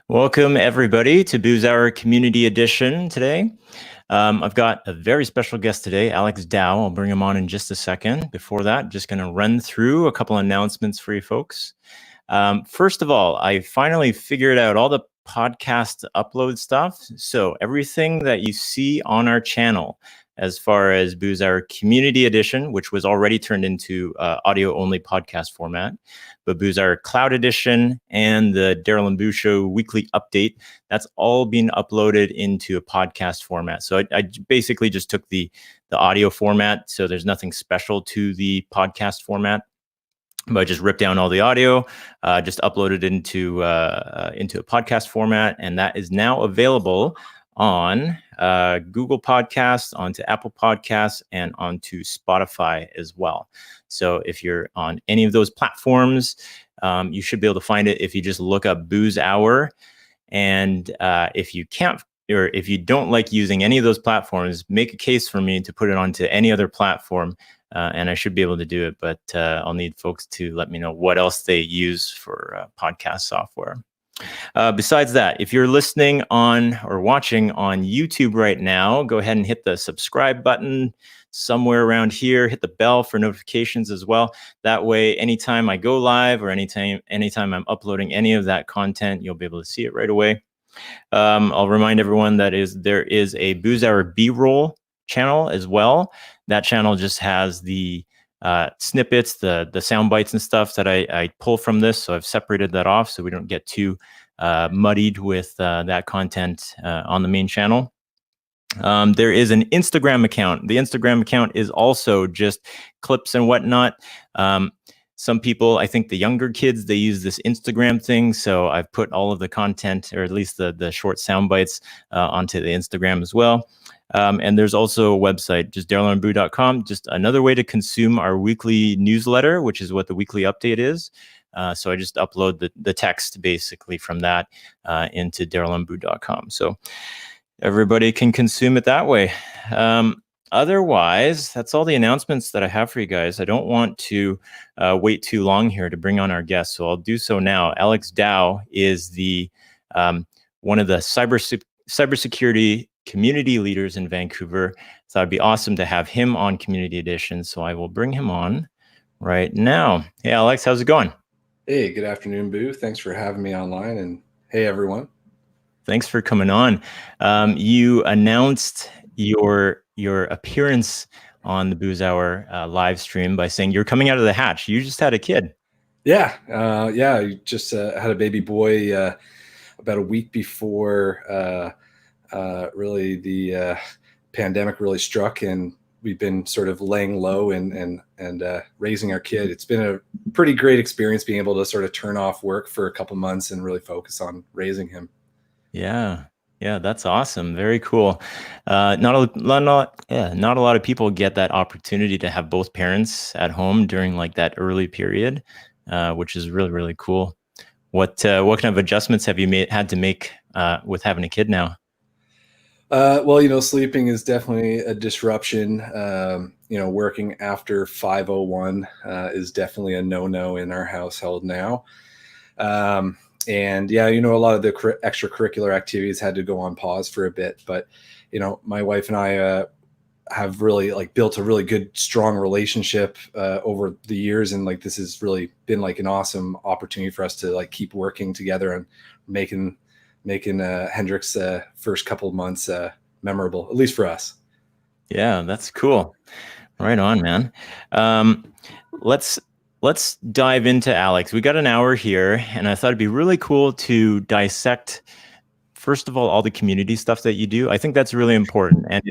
Welcome, everybody, to Booze Hour Community Edition today. I've got a very special guest today, Alex Dow. I'll bring him on in just a second. Before that, just going to run through a couple of announcements for you folks. First of all, I finally figured out all the podcast upload stuff. So everything that you see on our channel, as far as Booze Hour Community Edition, which was already turned into audio-only podcast format, but Booze Hour Cloud Edition and the Daryl and Boo Show weekly update, that's all been uploaded into a podcast format. So I basically just took the audio format, so there's nothing special to the podcast format. But I just ripped down all the audio, just uploaded into a podcast format, and that is now available on Google Podcasts, onto Apple Podcasts, and onto Spotify as well. So if you're on any of those platforms, you should be able to find it if you just look up Booze Hour. And if you can't, or if you don't like using any of those platforms, make a case for me to put it onto any other platform. And I should be able to do it, but I'll need folks to let me know what else they use for podcast software. Besides that, if you're listening on or watching on YouTube right now, go ahead and hit the subscribe button somewhere around here. Hit the bell for notifications as well. That way, anytime I go live or anytime I'm uploading any of that content, you'll be able to see it right away. I'll remind everyone that there is a Booze Hour B-roll channel as well. That channel just has the snippets, the sound bites and stuff that I pull from this. So I've separated that off so we don't get too muddied with that content on the main channel. There is an Instagram account. The Instagram account is also just clips and whatnot. Some people, I think the younger kids, they use this Instagram thing. So I've put all of the content, or at least the short sound bites, onto the Instagram as well. And there's also a website, just darylandboo.com, just another way to consume our weekly newsletter, which is what the weekly update is. So I just upload the text basically from that into darylandboo.com. So everybody can consume it that way. Otherwise, that's all the announcements that I have for you guys. I don't want to wait too long here to bring on our guest, so I'll do so now. Alex Dow is the one of the cybersecurity community leaders in Vancouver. So it'd be awesome to have him on Community Edition. So I will bring him on right now. Hey, Alex, how's it going? Hey, good afternoon, Boo. Thanks for having me online. And hey, everyone. Thanks for coming on. You announced your appearance on the Booze Hour live stream by saying you're coming out of the hatch. You just had a kid. Yeah. I just had a baby boy about a week before really the pandemic really struck, and we've been sort of laying low and raising our kid. It's been a pretty great experience being able to sort of turn off work for a couple months and really focus on raising him. Yeah, that's awesome. Very cool. Not a lot of people get that opportunity to have both parents at home during like that early period, which is really, really cool. What kind of adjustments have you had to make with having a kid now? Well, sleeping is definitely a disruption. Working after 5:01 is definitely a no-no in our household now. And yeah, a lot of the extracurricular activities had to go on pause for a bit, but my wife and I have really built a really good, strong relationship over the years, and this has really been an awesome opportunity for us to keep working together and making Hendrick's first couple of months memorable, at least for us. Yeah, that's cool. Right on, man. Let's dive into Alex. We got an hour here, and I thought it'd be really cool to dissect, first of all the community stuff that you do. I think that's really important. And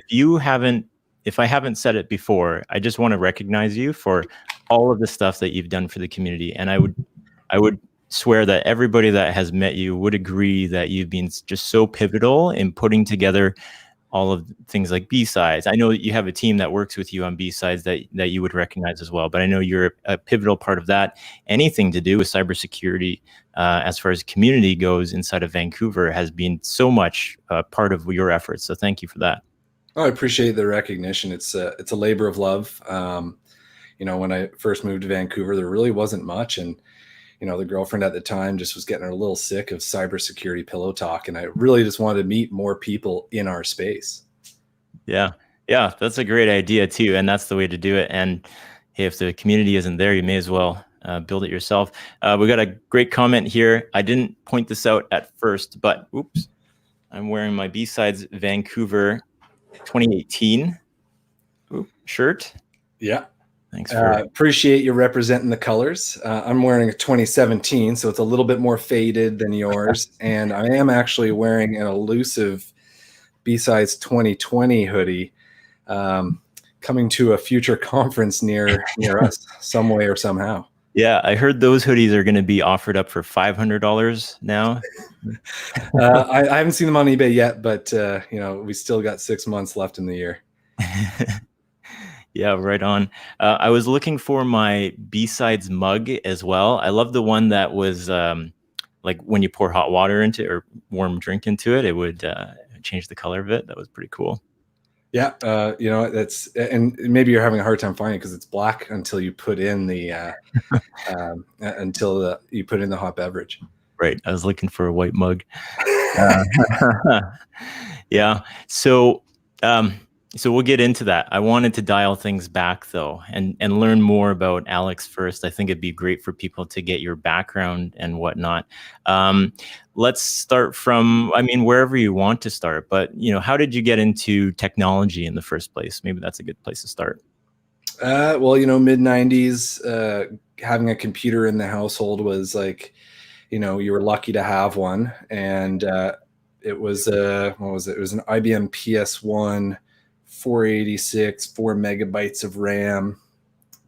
if I haven't said it before, I just want to recognize you for all of the stuff that you've done for the community. And I would swear that everybody that has met you would agree that you've been just so pivotal in putting together all of things like B-sides. I know that you have a team that works with you on B-sides that you would recognize as well, but I know you're a pivotal part of that. Anything to do with cybersecurity, as far as community goes inside of Vancouver, has been so much part of your efforts. So thank you for that. Oh, I appreciate the recognition. It's a labor of love. When I first moved to Vancouver, there really wasn't much, and the girlfriend at the time just was getting a little sick of cybersecurity pillow talk, and I really just wanted to meet more people in our space. Yeah. Yeah, that's a great idea too, and that's the way to do it. And hey, if the community isn't there, you may as well build it yourself. We got a great comment here. I didn't point this out at first, but oops, I'm wearing my B-Sides Vancouver 2018 shirt. Yeah. Thanks for appreciate you representing the colors. I'm wearing a 2017, so it's a little bit more faded than yours. And I am actually wearing an elusive B-Sides 2020 hoodie, coming to a future conference near us some way or somehow. Yeah, I heard those hoodies are going to be offered up for $500 now. I haven't seen them on eBay yet, but we still got 6 months left in the year. Yeah, right on. I was looking for my B-Sides mug as well. I love the one that was like when you pour hot water into it or warm drink into it, it would change the color of it. That was pretty cool. Yeah, that's, and maybe you're having a hard time finding it because it's black until you put in the you put in the hot beverage. Right. I was looking for a white mug. Yeah. So we'll get into that. I wanted to dial things back though, and learn more about Alex first. I think it'd be great for people to get your background and whatnot. Let's start from, wherever you want to start, but how did you get into technology in the first place? Maybe that's a good place to start. Well, mid 90s, having a computer in the household was like, you were lucky to have one. And it was, what was it? It was an IBM PS1, 486, 4 megabytes of RAM,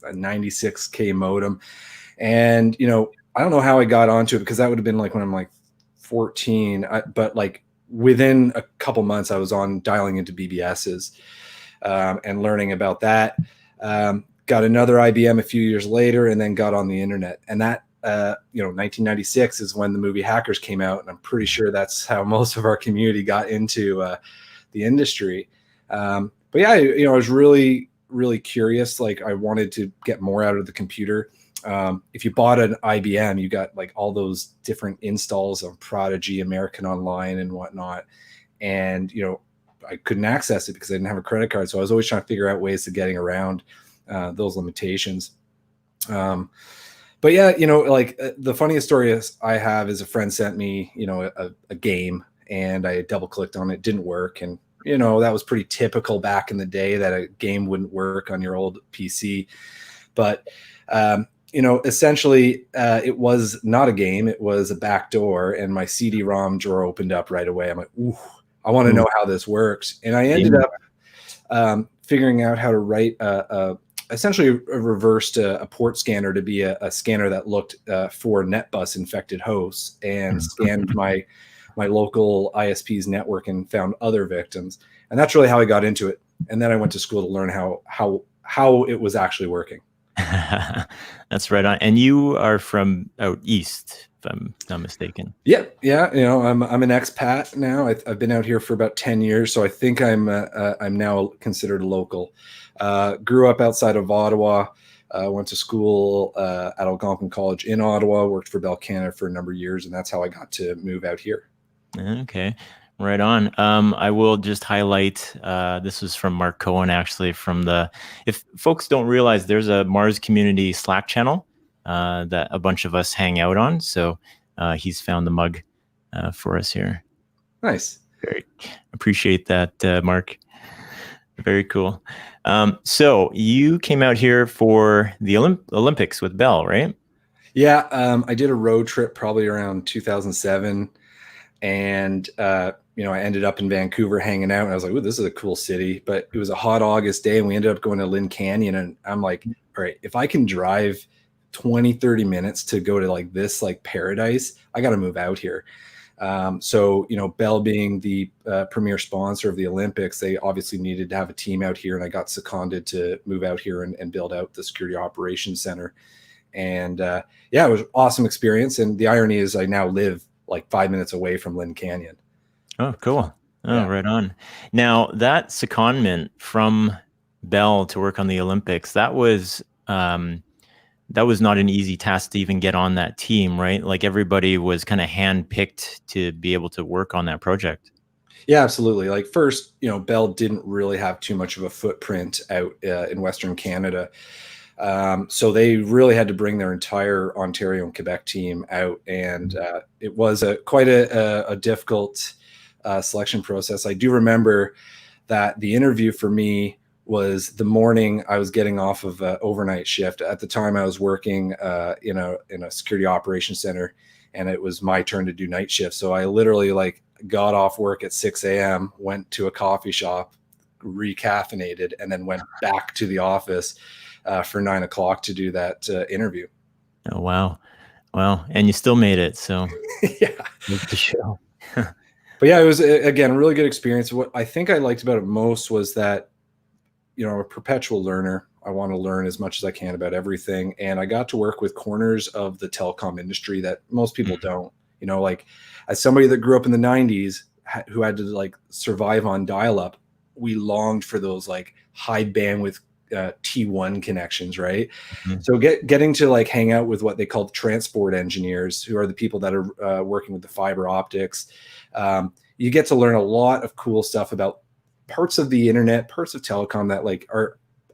a 96K modem. And, I don't know how I got onto it because that would have been like when I'm like 14. But like within a couple months, I was on dialing into BBSs and learning about that. Got another IBM a few years later and then got on the internet. And that, 1996 is when the movie Hackers came out. And I'm pretty sure that's how most of our community got into the industry. But yeah, I was really, really curious. Like I wanted to get more out of the computer. If you bought an IBM, you got like all those different installs of Prodigy, American Online and whatnot. And, I couldn't access it because I didn't have a credit card. So I was always trying to figure out ways of getting around those limitations. But yeah, the funniest story I have is a friend sent me, a game and I double clicked on it, didn't work. And, that was pretty typical back in the day that a game wouldn't work on your old PC. But, essentially it was not a game. It was a backdoor and my CD-ROM drawer opened up right away. I'm like, ooh, I want to know how this works. And I ended up figuring out how to write essentially reversed a port scanner to be a scanner that looked for NetBus infected hosts and scanned my local ISP's network and found other victims. And that's really how I got into it. And then I went to school to learn how it was actually working. That's right on. And you are from out east, if I'm not mistaken. Yeah. I'm an expat now. I've been out here for about 10 years, so I think I'm now considered a local. Grew up outside of Ottawa. Went to school at Algonquin College in Ottawa. Worked for Bell Canada for a number of years, and that's how I got to move out here. Okay. Right on. I will just highlight, this was from Mark Cohen, actually, if folks don't realize, there's a Mars community Slack channel that a bunch of us hang out on. So he's found the mug for us here. Nice. Very appreciate that, Mark. Very cool. So you came out here for the Olympics with Bell, right? Yeah. I did a road trip probably around 2007. And, I ended up in Vancouver hanging out and I was like, oh, this is a cool city, but it was a hot August day and we ended up going to Lynn Canyon. And I'm like, all right, if I can drive 20, 30 minutes to go to like this, like paradise, I got to move out here. So, Bell being the premier sponsor of the Olympics, they obviously needed to have a team out here. And I got seconded to move out here and build out the security operations center. And yeah, it was an awesome experience. And the irony is I now live like 5 minutes away from Lynn Canyon. Oh, cool. Oh, yeah. Right on. Now that secondment from Bell to work on the Olympics, that was that was not an easy task to even get on that team, right? Like everybody was kind of handpicked to be able to work on that project. Yeah, absolutely. Like first, Bell didn't really have too much of a footprint out in Western Canada. So they really had to bring their entire Ontario and Quebec team out, and it was quite a difficult selection process. I do remember that the interview for me was the morning I was getting off of an overnight shift. At the time, I was working in a security operations center, and it was my turn to do night shift. So I literally got off work at 6 a.m., went to a coffee shop, recaffeinated, and then went back to the office for 9 o'clock to do that interview. Oh, wow. Wow. And you still made it. So Yeah. that's the show. But yeah, it was, again, a really good experience. What I think I liked about it most was that, I'm a perpetual learner. I want to learn as much as I can about everything. And I got to work with corners of the telecom industry that most people don't. As somebody that grew up in the 90s who had to survive on dial-up, we longed for those high bandwidth T1 connections, right? Mhm. So getting to hang out with what they call transport engineers, who are the people that are working with the fiber optics. You get to learn a lot of cool stuff about parts of the internet, parts of telecom that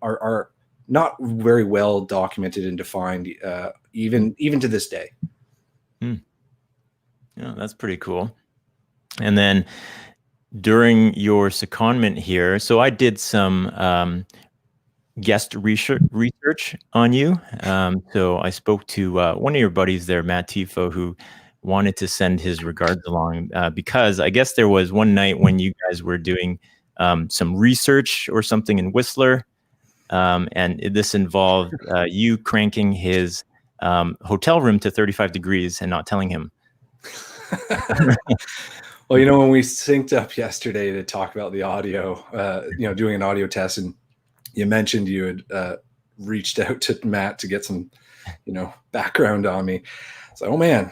are not very well documented and defined, even to this day. Yeah, that's pretty cool. And then during your secondment here, so I did some guest research on you. So I spoke to one of your buddies there, Matt Tifo, who wanted to send his regards along because I guess there was one night when you guys were doing some research or something in Whistler, and this involved you cranking his hotel room to 35 degrees and not telling him. Well, when we synced up yesterday to talk about the audio, doing an audio test, and you mentioned you had reached out to Matt to get some, background on me. So, oh man,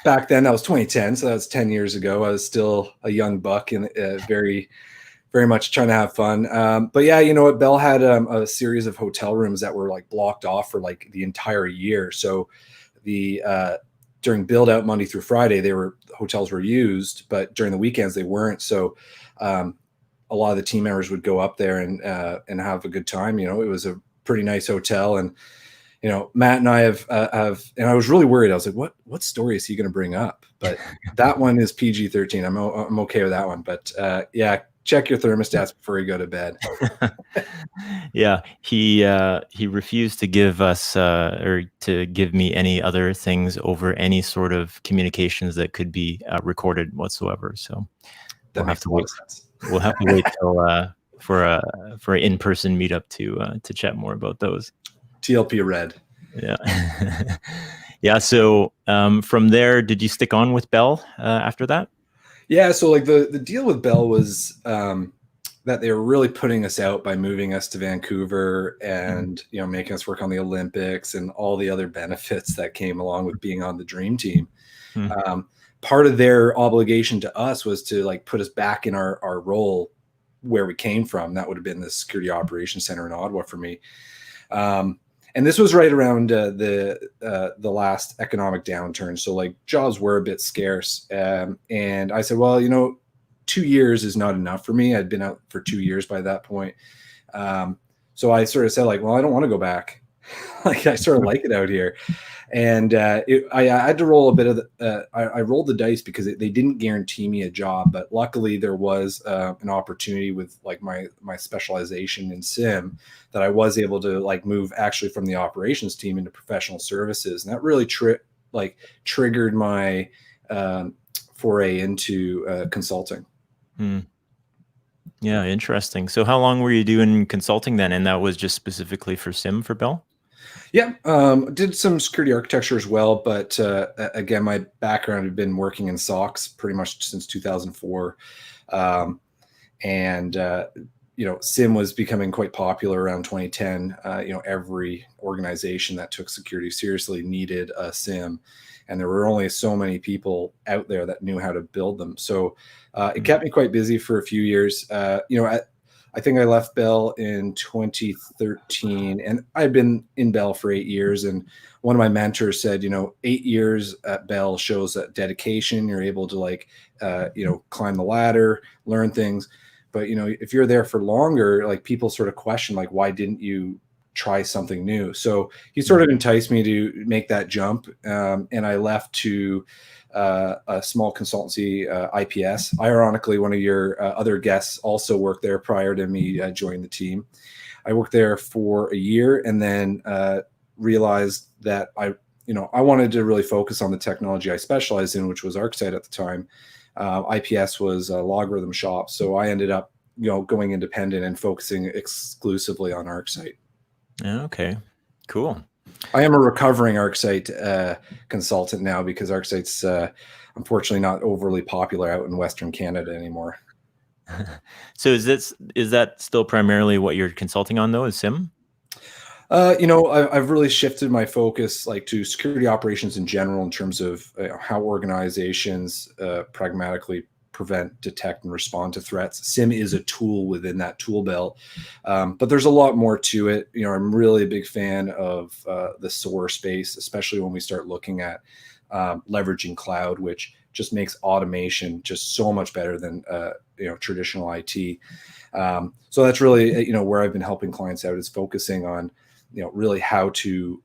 back then that was 2010, so that was 10 years ago. I was still a young buck and very, very much trying to have fun. But yeah, you know what? Bell had a series of hotel rooms that were blocked off for the entire year. So the during build out Monday through Friday, hotels were used, but during the weekends they weren't. So a lot of the team members would go up there and have a good time. It was a pretty nice hotel, and Matt and I have, and I was really worried. I was like, what story is he going to bring up? But that one is PG-13. I'm okay with that one. But yeah, check your thermostats before you go to bed. Yeah, he refused to give us or to give me any other things over any sort of communications that could be recorded whatsoever. So That makes a lot of sense. We'll have to wait till for an in-person meetup to chat more about those. TLP red. Yeah. Yeah. So from there, did you stick on with Bell after that? Yeah. So the deal with Bell was that they were really putting us out by moving us to Vancouver and, making us work on the Olympics and all the other benefits that came along with being on the dream team. Part of their obligation to us was to put us back in our role where we came from. That would have been the Security Operations Center in Ottawa for me. And this was right around the last economic downturn. So jobs were a bit scarce. And I said, well, 2 years is not enough for me. I'd been out for 2 years by that point. So I sort of said well, I don't want to go back. I sort of like it out here. And I had to roll a bit of I rolled the dice because they didn't guarantee me a job, but luckily there was an opportunity with my specialization in SIM that I was able to move actually from the operations team into professional services, and that really triggered my foray into consulting. Yeah, interesting. So how long were you doing consulting then? And that was just specifically for SIM for Bell? Yeah, did some security architecture as well, but again, my background had been working in SOCs pretty much since 2004, and SIM was becoming quite popular around 2010. Every organization that took security seriously needed a SIM, and there were only so many people out there that knew how to build them. So it kept me quite busy for a few years. I think I left Bell in 2013, and I'd been in Bell for 8 years. And one of my mentors said, 8 years at Bell shows that dedication. You're able to climb the ladder, learn things. But, if you're there for longer, like people sort of question, like, why didn't you try something new? So he sort of enticed me to make that jump. And I left to a small consultancy, IPS. Ironically, one of your other guests also worked there prior to me joining the team. I worked there for a year and then realized that I wanted to really focus on the technology I specialized in, which was ArcSight at the time. IPS was a logarithm shop. So I ended up, going independent and focusing exclusively on ArcSight. Okay, cool. I am a recovering ArcSight consultant now because ArcSight's unfortunately not overly popular out in Western Canada anymore. So is that still primarily what you're consulting on though, is SIM? I've really shifted my focus to security operations in general in terms of how organizations pragmatically prevent, detect, and respond to threats. SIM is a tool within that tool belt, but there's a lot more to it. I'm really a big fan of the SOAR space, especially when we start looking at leveraging cloud, which just makes automation just so much better than traditional IT. So that's really where I've been helping clients out, is focusing on really how to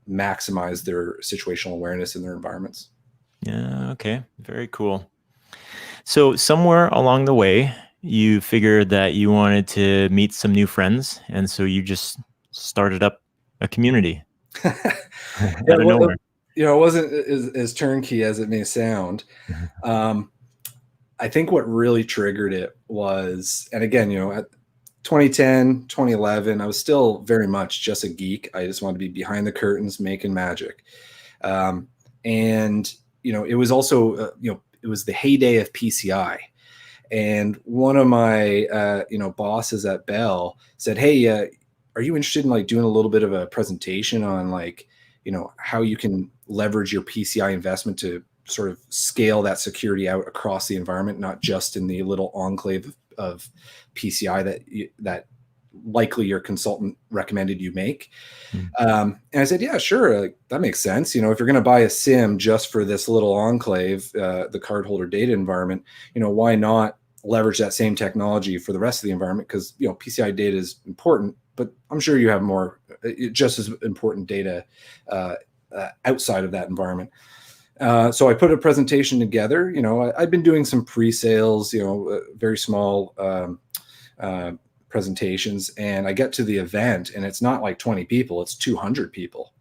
maximize their situational awareness in their environments. Yeah. Okay. Very cool. So somewhere along the way, you figured that you wanted to meet some new friends, and so you just started up a community out of nowhere. It wasn't as turnkey as it may sound. I think what really triggered it was, and again, at 2010, 2011, I was still very much just a geek. I just wanted to be behind the curtains making magic. And, it was also, it was the heyday of PCI. And one of my, bosses at Bell said, hey, are you interested in doing a little bit of a presentation on how you can leverage your PCI investment to sort of scale that security out across the environment, not just in the little enclave of PCI that likely your consultant recommended you make. And I said, yeah, sure. That makes sense. If you're going to buy a SIM just for this little enclave, the cardholder data environment, why not leverage that same technology for the rest of the environment? Because, PCI data is important, but I'm sure you have more, just as important data outside of that environment. So I put a presentation together. I'd been doing some pre-sales, very small presentations, and I get to the event, and it's not 20 people; it's 200 people.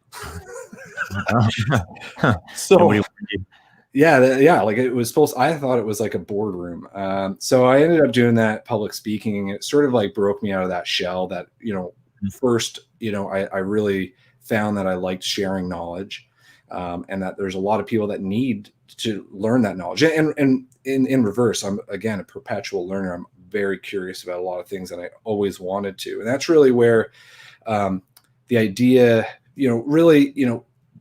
So yeah, it was supposed. I thought it was like a boardroom. So I ended up doing that public speaking. It sort of broke me out of that shell. That first, I really found that I liked sharing knowledge. And that there's a lot of people that need to learn that knowledge. And in reverse, I'm, again, a perpetual learner. I'm very curious about a lot of things, and I always wanted to. And that's really where the idea, really,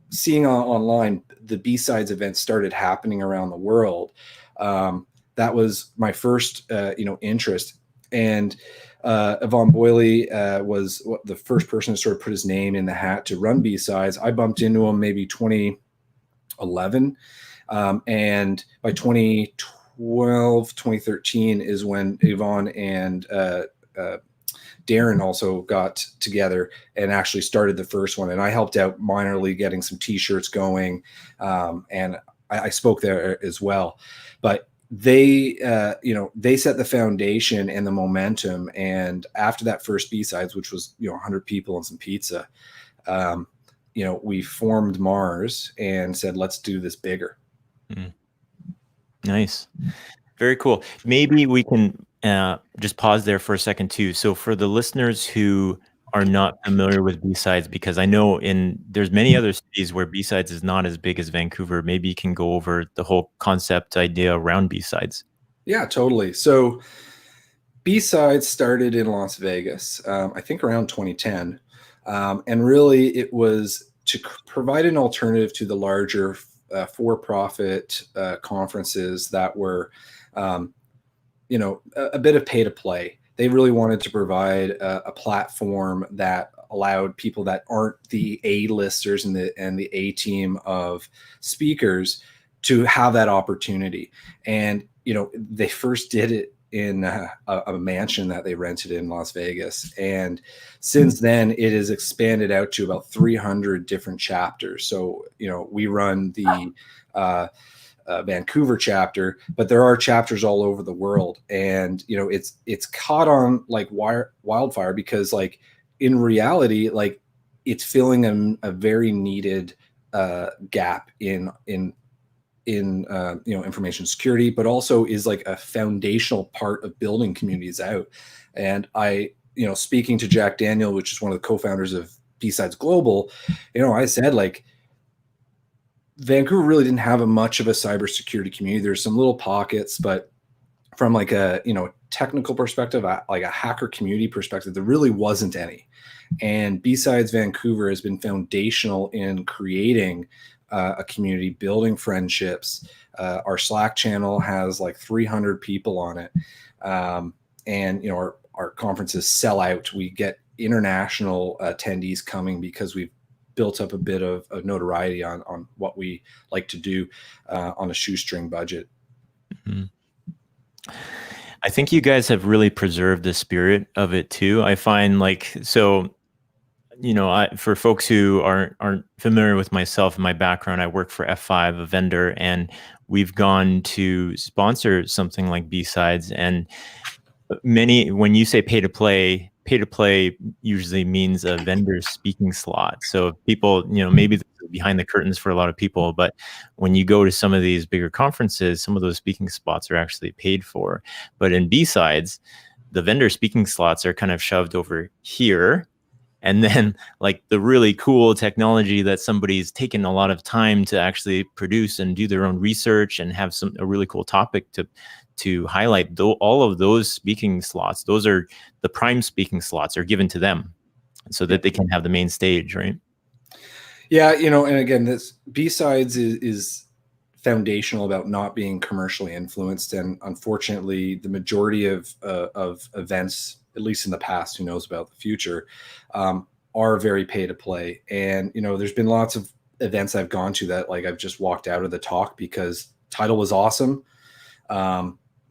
seeing online, the B-Sides events started happening around the world. That was my first, interest. And Yvonne Boyley was the first person to sort of put his name in the hat to run B-Sides. I bumped into him maybe 2011. And by 2012, 2013 is when Yvonne and Darren also got together and actually started the first one. And I helped out minorly getting some T-shirts going. And I spoke there as well. But they set the foundation and the momentum. And after that first B-Sides, which was 100 people and some pizza, we formed Mars and said, let's do this bigger. Nice, very cool. Maybe we can just pause there for a second too. So for the listeners who are not familiar with B-Sides, because I know there's many other cities where B-Sides is not as big as Vancouver. Maybe you can go over the whole concept idea around B-Sides. Yeah, totally. So B-Sides started in Las Vegas, I think around 2010. And really it was to provide an alternative to the larger for-profit conferences that were, a bit of pay to play. they really wanted to provide a platform that allowed people that aren't the A-listers and the A team of speakers to have that opportunity. And, you know, they first did it in a mansion that they rented in Las Vegas. And since then, it has expanded out to about 300 different chapters. So, you know, we run the Vancouver chapter, but there are chapters all over the world. And, you know, it's caught on like wildfire, because like in reality, like it's filling a very needed gap in you know, information security, but also is like a foundational part of building communities out. And you know, speaking to Jack Daniel, which is one of the co-founders of B-Sides Global, you know, I said like Vancouver really didn't have much of a cybersecurity community. There's some little pockets, but from like a, you know, technical perspective, like a hacker community perspective, there really wasn't any. And B-Sides Vancouver has been foundational in creating a community, building friendships. Our Slack channel has like 300 people on it. And, you know, our conferences sell out. We get international attendees coming because we've built up a bit of notoriety on what we like to do on a shoestring budget. Mm-hmm. I think you guys have really preserved the spirit of it too. I find like, so, you know, for folks who aren't familiar with myself and my background, I work for F5, a vendor, and we've gone to sponsor something like B-Sides. And when you say pay to play usually means a vendor speaking slot. So people, you know, maybe behind the curtains for a lot of people, but when you go to some of these bigger conferences, some of those speaking spots are actually paid for. But in B-Sides, the vendor speaking slots are kind of shoved over here. And then like the really cool technology that somebody's taken a lot of time to actually produce and do their own research and have a really cool topic to highlight, all of those speaking slots, those are the prime speaking slots are given to them so that they can have the main stage, right? Yeah, you know, and again, this B-Sides is foundational about not being commercially influenced. And unfortunately, the majority of events, at least in the past, who knows about the future, are very pay to play. And, you know, there's been lots of events I've gone to that like I've just walked out of the talk because title was awesome.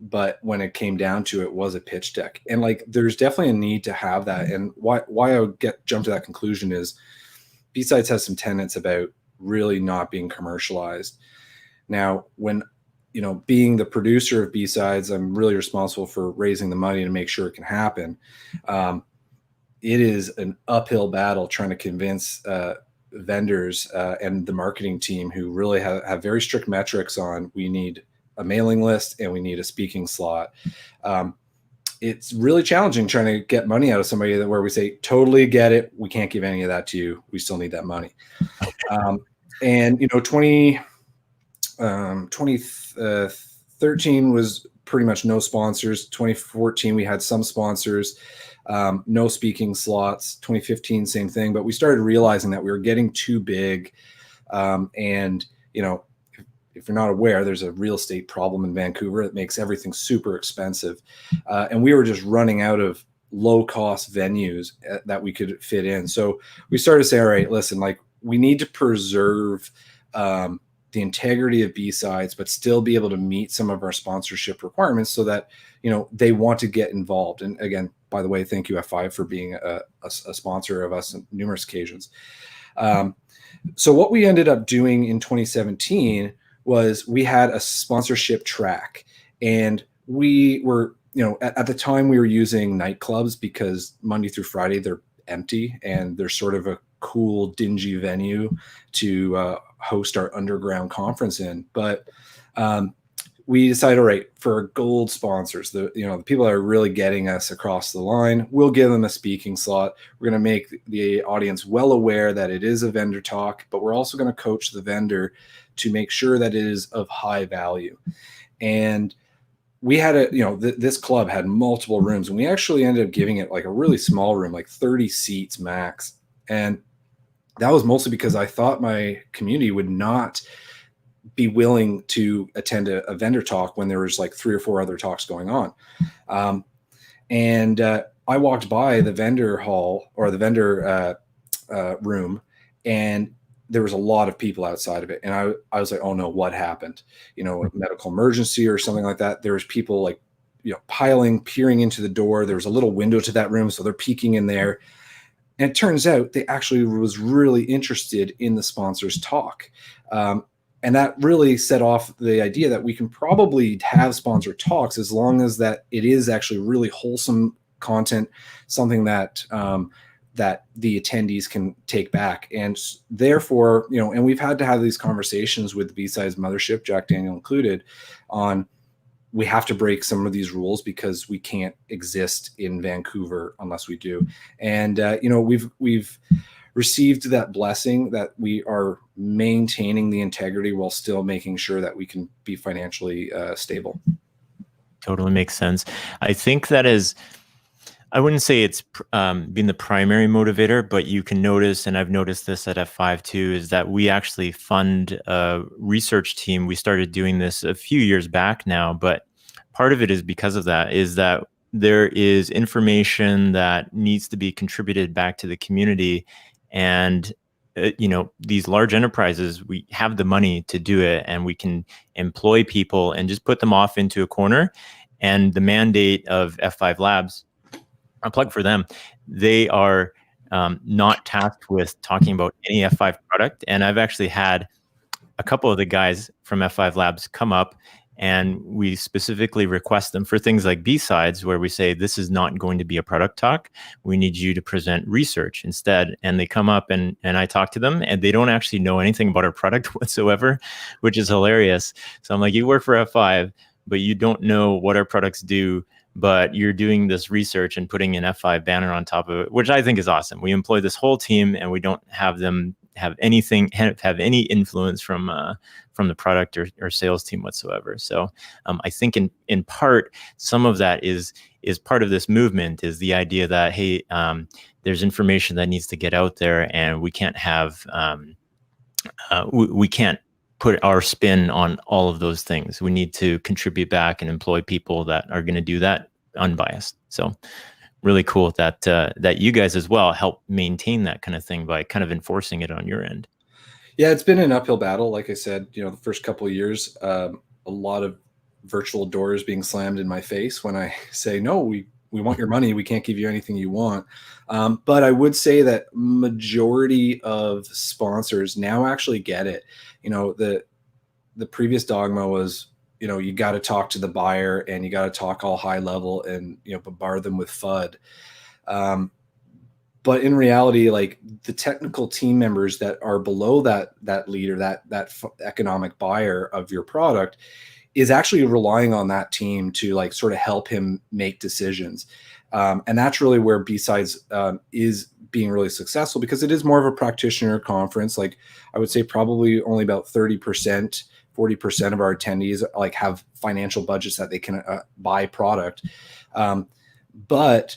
But when it came down to it, was a pitch deck. And like, there's definitely a need to have that. And why I would jump to that conclusion is B-Sides has some tenets about really not being commercialized. Now, when, you know, being the producer of B-Sides, I'm really responsible for raising the money to make sure it can happen. It is an uphill battle trying to convince vendors and the marketing team, who really have very strict metrics on, we need a mailing list and we need a speaking slot. It's really challenging trying to get money out of somebody where we say, totally get it, we can't give any of that to you, we still need that money. And, you know, 2013 was pretty much no sponsors. 2014, we had some sponsors, no speaking slots. 2015, same thing. But we started realizing that we were getting too big. And, you know, if you're not aware, there's a real estate problem in Vancouver that makes everything super expensive. And we were just running out of low-cost venues that we could fit in. So we started to say, all right, listen, like we need to preserve the integrity of B-Sides, but still be able to meet some of our sponsorship requirements so that, you know, they want to get involved. And again, by the way, thank you F5 for being a sponsor of us on numerous occasions. So what we ended up doing in 2017 was we had a sponsorship track, and we were, you know, at the time we were using nightclubs because Monday through Friday they're empty and they're sort of a cool, dingy venue to host our underground conference in. But we decided, all right, for our gold sponsors, the people that are really getting us across the line, we'll give them a speaking slot. We're going to make the audience well aware that it is a vendor talk, but we're also going to coach the vendor to make sure that it is of high value. And we had this club had multiple rooms, and we actually ended up giving it like a really small room, like 30 seats max. And that was mostly because I thought my community would not be willing to attend a vendor talk when there was like 3 or 4 other talks going on. And I walked by the vendor hall or the vendor room, and there was a lot of people outside of it. And I was like, oh no, what happened? You know, a medical emergency or something like that. There was people like, you know, peering into the door. There was a little window to that room, so they're peeking in there. And it turns out they actually was really interested in the sponsor's talk. And that really set off the idea that we can probably have sponsor talks as long as that it is actually really wholesome content, something that that the attendees can take back. And therefore, you know, and we've had to have these conversations with the B-Sides mothership, Jack Daniel included, on we have to break some of these rules because we can't exist in Vancouver unless we do. And you know, we've received that blessing that we are maintaining the integrity while still making sure that we can be financially stable. Totally makes sense. I think that is, I wouldn't say it's been the primary motivator, but you can notice, and I've noticed this at F5 too, is that we actually fund a research team. We started doing this a few years back now, but part of it is because of that, is that there is information that needs to be contributed back to the community. And you know, these large enterprises, we have the money to do it, and we can employ people and just put them off into a corner. And the mandate of F5 Labs, a plug for them, they are not tasked with talking about any F5 product. And I've actually had a couple of the guys from F5 Labs come up, and we specifically request them for things like B-Sides, where we say, this is not going to be a product talk. We need you to present research instead. And they come up and I talk to them, and they don't actually know anything about our product whatsoever, which is hilarious. So I'm like, you work for F5, but you don't know what our products do, but you're doing this research and putting an F5 banner on top of it, which I think is awesome. We employ this whole team, and we don't have them have any influence from the product or sales team whatsoever. So I think in part, some of that is part of this movement, is the idea that, hey, there's information that needs to get out there, and we can't have we can't put our spin on all of those things. We need to contribute back and employ people that are going to do that unbiased. So really cool that that you guys as well help maintain that kind of thing by kind of enforcing it on your end. Yeah, it's been an uphill battle. Like I said, you know, the first couple of years, a lot of virtual doors being slammed in my face when I say, no, we want your money. We can't give you anything you want. But I would say that majority of sponsors now actually get it. You know, the previous dogma was, you know, you got to talk to the buyer and you got to talk all high level and, you know, bombard them with FUD. But in reality, like the technical team members that are below that leader, that economic buyer of your product, is actually relying on that team to like sort of help him make decisions. And that's really where B-Sides is being really successful, because it is more of a practitioner conference. Like I would say probably only about 30%, 40% of our attendees like have financial budgets that they can buy product. But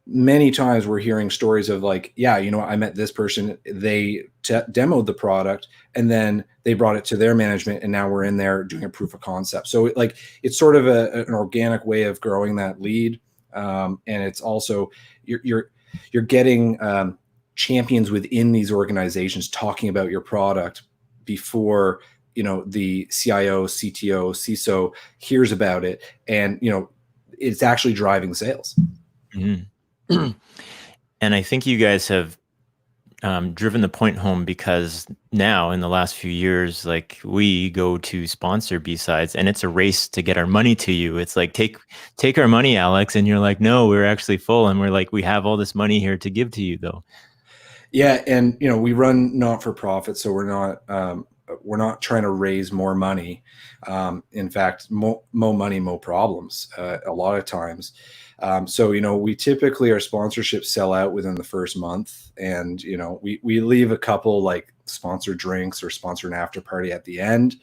many times we're hearing stories of like, yeah, you know, I met this person, they demoed the product and then they brought it to their management, and now we're in there doing a proof of concept. So it's sort of an organic way of growing that lead. And it's also, you're getting champions within these organizations talking about your product before, you know, the CIO, CTO, CISO hears about it, and, you know, it's actually driving sales. Mm-hmm. And I think you guys have driven the point home, because now in the last few years, like we go to sponsor B-Sides and it's a race to get our money to you. It's like, take our money, Alex. And you're like, no, we're actually full. And we're like, we have all this money here to give to you though. Yeah. And, you know, we run not for profit, so we're not trying to raise more money. In fact, more money, more problems a lot of times. So, you know, we typically, our sponsorships sell out within the first month, and, you know, we leave a couple like sponsored drinks or sponsor an after party at the end,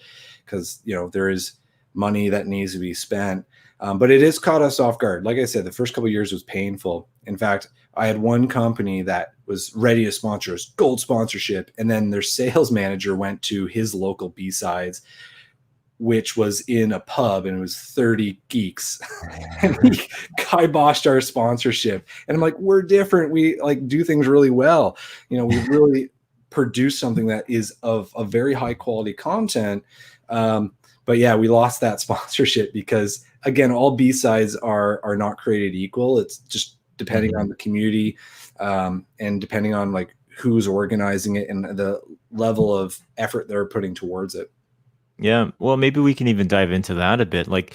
because, you know, there is money that needs to be spent. But it has caught us off guard. Like I said, the first couple of years was painful. In fact, I had one company that was ready to sponsor us, gold sponsorship, and then their sales manager went to his local B-Sides, which was in a pub, and it was 30 geeks. And he kiboshed our sponsorship. And I'm like, we're different. We like do things really well. We really produce something that is of a very high quality content. But yeah, we lost that sponsorship because, again, all B-sides are not created equal. It's just depending on the community, and depending on like who's organizing it and the level of effort they're putting towards it. Yeah, well, maybe we can even dive into that a bit. Like,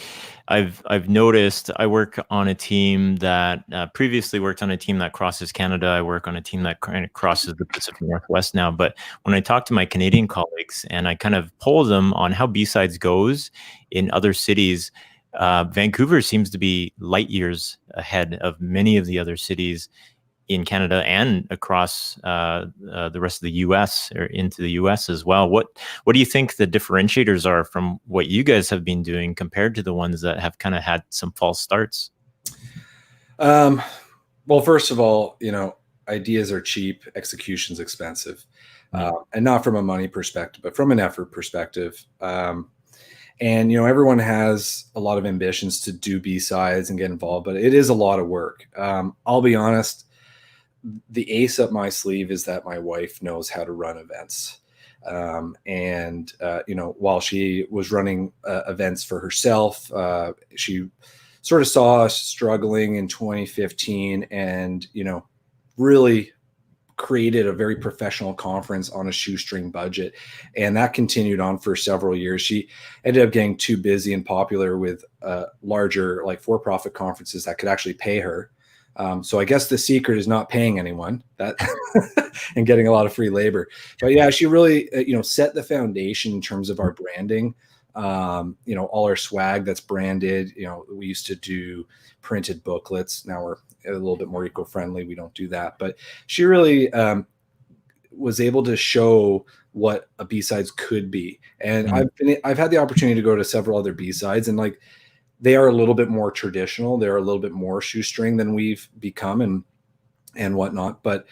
I've noticed I work on a team that previously worked on a team that crosses Canada. I work on a team that kind of crosses the Pacific Northwest now. But when I talk to my Canadian colleagues and I kind of poll them on how B-sides goes in other cities, Vancouver seems to be light years ahead of many of the other cities in Canada and across the rest of the U.S. or into the U.S. as well. What do you think the differentiators are from what you guys have been doing compared to the ones that have kind of had some false starts? Well, first of all, ideas are cheap, execution's expensive, and not from a money perspective, but from an effort perspective. And everyone has a lot of ambitions to do B-sides and get involved, but it is a lot of work. I'll be honest. The ace up my sleeve is that my wife knows how to run events. And while she was running events for herself, she sort of saw us struggling in 2015 and, really created a very professional conference on a shoestring budget. And that continued on for several years. She ended up getting too busy and popular with larger, like for-profit conferences that could actually pay her. So I guess the secret is not paying anyone that and getting a lot of free labor. But yeah, she really, set the foundation in terms of our branding. All our swag that's branded. We used to do printed booklets. Now we're a little bit more eco-friendly. We don't do that. But she really was able to show what a B-sides could be. And I've had the opportunity to go to several other B-sides, and like, they are a little bit more traditional. They're a little bit more shoestring than we've become and whatnot. But,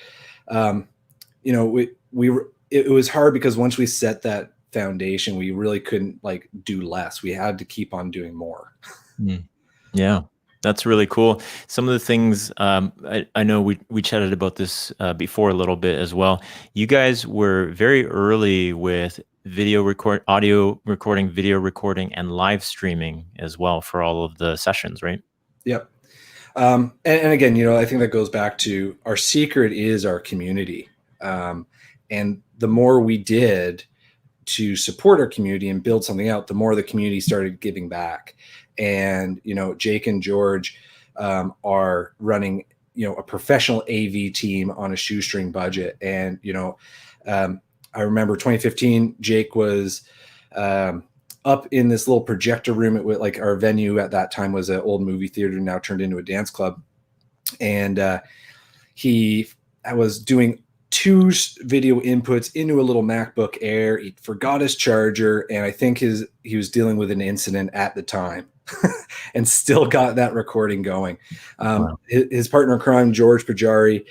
it was hard because once we set that foundation, we really couldn't like do less. We had to keep on doing more. Yeah, that's really cool. Some of the things, I know we chatted about this before a little bit as well. You guys were very early with audio recording, video recording, and live streaming as well for all of the sessions, right? Yep. And again, I think that goes back to our secret is our community. And the more we did to support our community and build something out, the more the community started giving back. And, Jake and George are running, a professional AV team on a shoestring budget. And, I remember 2015, Jake was up in this little projector room at like our venue at that time was an old movie theater, now turned into a dance club. And he was doing 2 video inputs into a little MacBook Air. He forgot his charger, and I think he was dealing with an incident at the time and still got that recording going. Wow. His partner in crime, George Pajari,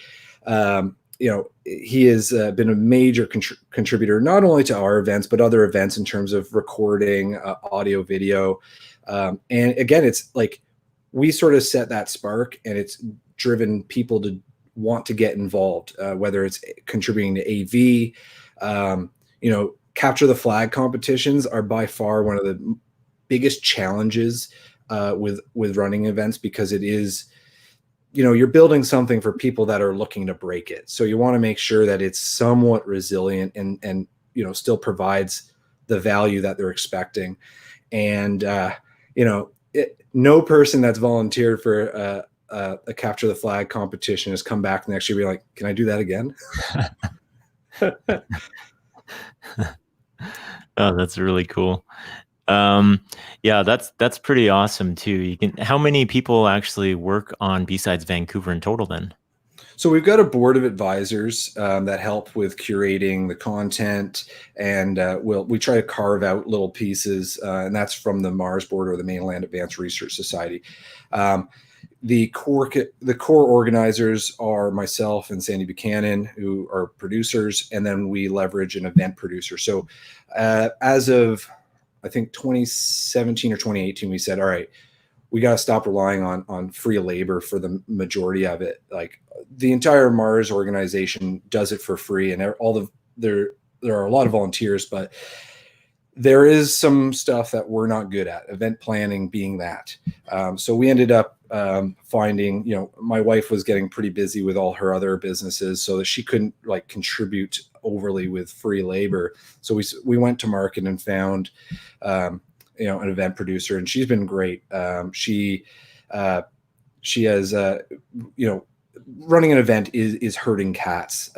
he has been a major contributor, not only to our events, but other events in terms of recording, audio, video. And again, it's like we sort of set that spark, and it's driven people to want to get involved, whether it's contributing to AV. Capture the flag competitions are by far one of the biggest challenges with running events, because it is, you're building something for people that are looking to break it. So you want to make sure that it's somewhat resilient and still provides the value that they're expecting. And, no person that's volunteered for a capture the flag competition has come back the next year be like, can I do that again? Oh, that's really cool. Yeah, that's pretty awesome too. How many people actually work on B-sides Vancouver in total then? So we've got a board of advisors that help with curating the content, and we try to carve out little pieces, and that's from the Mars board or the Mainland Advanced Research Society. The core organizers are myself and Sandy Buchanan, who are producers, and then we leverage an event producer. So as of I think 2017 or 2018, we said, all right, we got to stop relying on free labor for the majority of it. Like the entire Mars organization does it for free, and there are a lot of volunteers, but there is some stuff that we're not good at, event planning being that. So we ended up finding, my wife was getting pretty busy with all her other businesses, so that she couldn't like contribute overly with free labor. So we went to market and found an event producer, and she's been great. She has running an event is herding cats,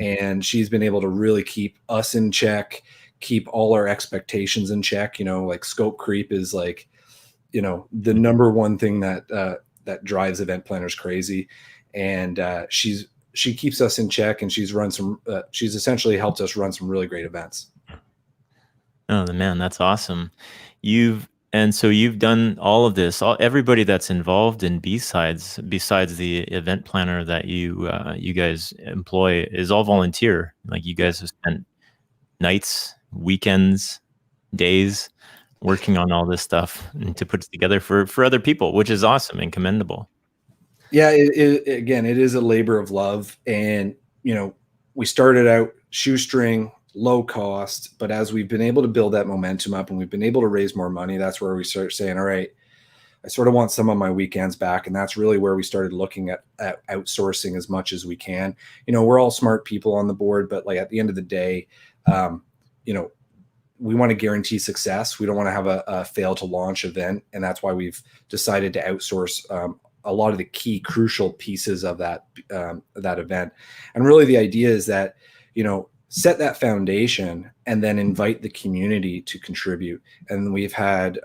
and she's been able to really keep us in check, keep all our expectations in check. Like scope creep is like, the number one thing that drives event planners crazy. And she keeps us in check, and she's essentially helped us run some really great events. Oh, man, that's awesome. So you've done all of this. Everybody that's involved in B-Sides, besides the event planner that you guys employ, is all volunteer. Like you guys have spent nights, weekends, days working on all this stuff and to put it together for other people, which is awesome and commendable. Yeah, again, it is a labor of love. And, we started out shoestring, low cost, but as we've been able to build that momentum up and we've been able to raise more money, that's where we start saying, all right, I sort of want some of my weekends back. And that's really where we started looking at outsourcing as much as we can. We're all smart people on the board, but like at the end of the day, we want to guarantee success. We don't want to have a fail to launch event. And that's why we've decided to outsource a lot of the key crucial pieces of that event. And really the idea is that, set that foundation and then invite the community to contribute. And we've had,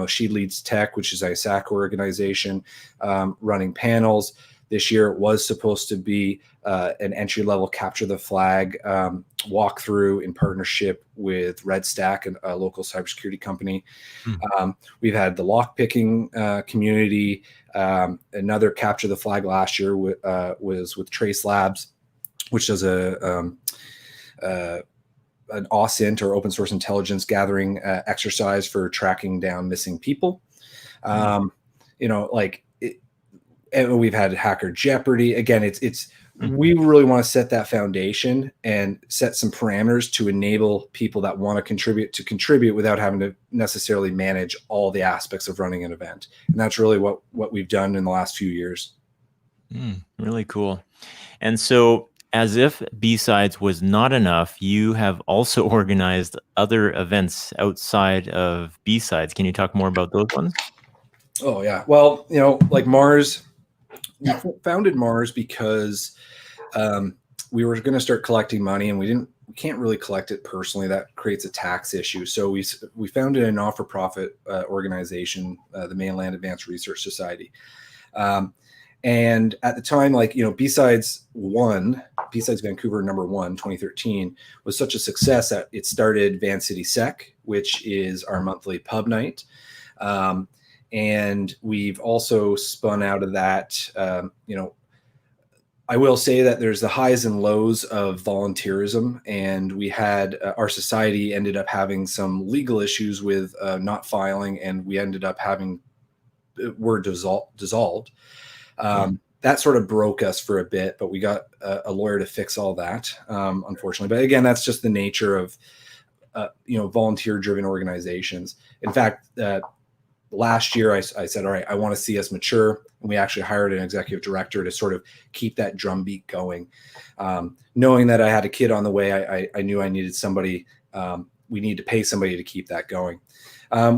She Leads Tech, which is a ISAC organization, running panels. This year it was supposed to be an entry-level capture the flag walkthrough in partnership with Red Stack, a local cybersecurity company. We've had the lockpicking community. Another capture the flag last year was with Trace Labs, which does an OSINT or open source intelligence gathering exercise for tracking down missing people. And we've had Hacker Jeopardy. Again, we really want to set that foundation and set some parameters to enable people that want to contribute without having to necessarily manage all the aspects of running an event. And that's really what we've done in the last few years. Really cool. And so, as if B-Sides was not enough, you have also organized other events outside of B-Sides. Can you talk more about those ones? Oh, yeah. Well, like Mars, we founded Mars because we were going to start collecting money, and we can't really collect it personally. That creates a tax issue. So we founded a not-for-profit organization, the Mainland Advanced Research Society. And at the time, B-Sides Vancouver #1, 2013, was such a success that it started Van City Sec, which is our monthly pub night. And we've also spun out of that, I will say that there's the highs and lows of volunteerism, and we had our society ended up having some legal issues with not filing, and we ended up we're dissolved. That sort of broke us for a bit, but we got a lawyer to fix all that, unfortunately. But again, that's just the nature of volunteer-driven organizations. In fact, last year I said, all right, I want to see us mature. And we actually hired an executive director to sort of keep that drumbeat going. Knowing that I had a kid on the way, I knew I needed somebody. We need to pay somebody to keep that going.